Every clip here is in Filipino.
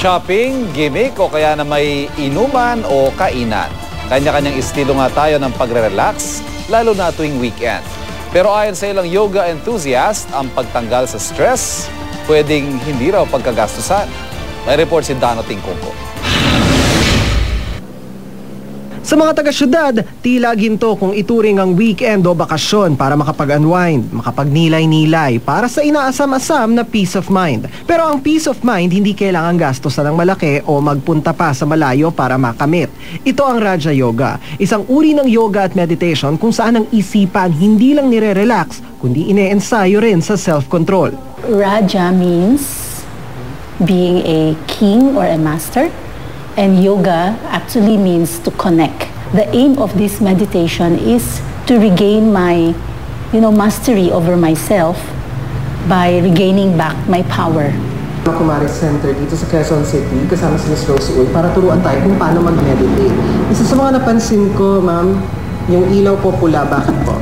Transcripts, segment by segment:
Shopping, gimmick o kaya na may inuman o kainan. Kanya-kanyang estilo nga tayo ng pagre-relax, lalo na tuwing weekend. Pero ayon sa ilang yoga enthusiast, ang pagtanggal sa stress, pwedeng hindi raw pagkagastusan. May report si Dano Tingkungko. Sa mga taga-syudad, tila ginto kung ituring ang weekend o bakasyon para makapag-unwind, makapagnilay-nilay para sa inaasam-asam na peace of mind. Pero ang peace of mind hindi kailangan gastusan ng malaki o magpunta pa sa malayo para makamit. Ito ang Raja Yoga, isang uri ng yoga at meditation kung saan ang isipan hindi lang nire-relax, kundi ine-ensayo rin sa self-control. Raja means being a king or a master. And yoga actually means to connect. The aim of this meditation is to regain my, mastery over myself by regaining back my power. Kumari Center dito sa Quezon City, kasama si Ms. Rose Uy, para turuan tayo kung paano mag-meditate. Isa sa mga napansin ko, ma'am, yung ilaw po pula, bakit po?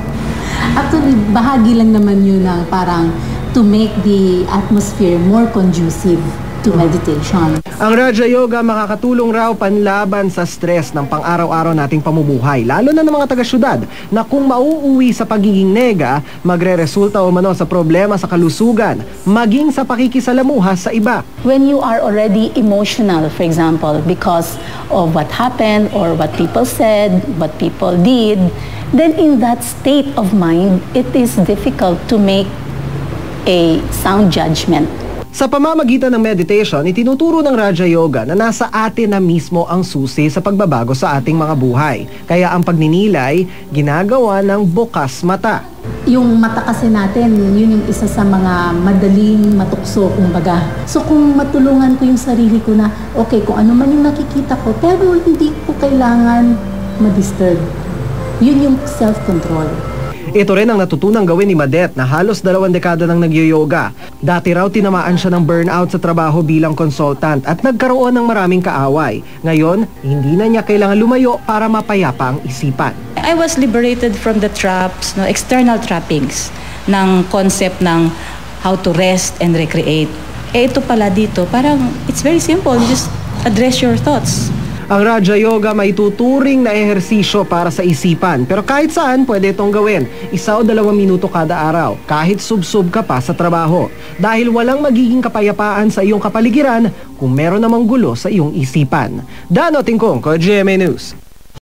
Actually, bahagi lang naman yun na parang to make the atmosphere more conducive to meditation. Ang Raja Yoga makakatulong raw panlaban sa stress ng pang-araw-araw nating pamumuhay, lalo na ng mga taga-syudad na kung mauuwi sa pagiging nega, magre-resulta o mano sa problema sa kalusugan, maging sa pakikisalamuha sa iba. When you are already emotional, for example, because of what happened or what people said, what people did, then in that state of mind, it is difficult to make a sound judgment. Sa pamamagitan ng meditation, itinuturo ng Raja Yoga na nasa atin na mismo ang susi sa pagbabago sa ating mga buhay. Kaya ang pagninilay, ginagawa ng bukas mata. Yung mata kasi natin, yun yung isa sa mga madaling matukso, kumbaga. So kung matulungan ko yung sarili ko na, okay, kung ano man yung nakikita ko, pero hindi ko kailangan ma-disturb. Yun yung self-control. Ito rin ang natutunang gawin ni Madet na halos 2 dekada nang nagyoyoga. Dati raw tinamaan siya ng burnout sa trabaho bilang consultant at nagkaroon ng maraming kaaway. Ngayon, hindi na niya kailangan lumayo para mapayapa ang isipan. I was liberated from the traps, external trappings ng concept ng how to rest and recreate. Ito pala dito, parang it's very simple, just address your thoughts. Ang Raja Yoga may tuturing na ehersisyo para sa isipan. Pero kahit saan, pwede itong gawin. 1 o 2 minuto kada araw, kahit sub-sub ka pa sa trabaho. Dahil walang magiging kapayapaan sa iyong kapaligiran kung meron namang gulo sa iyong isipan. Dano Tingkungko, GMA News.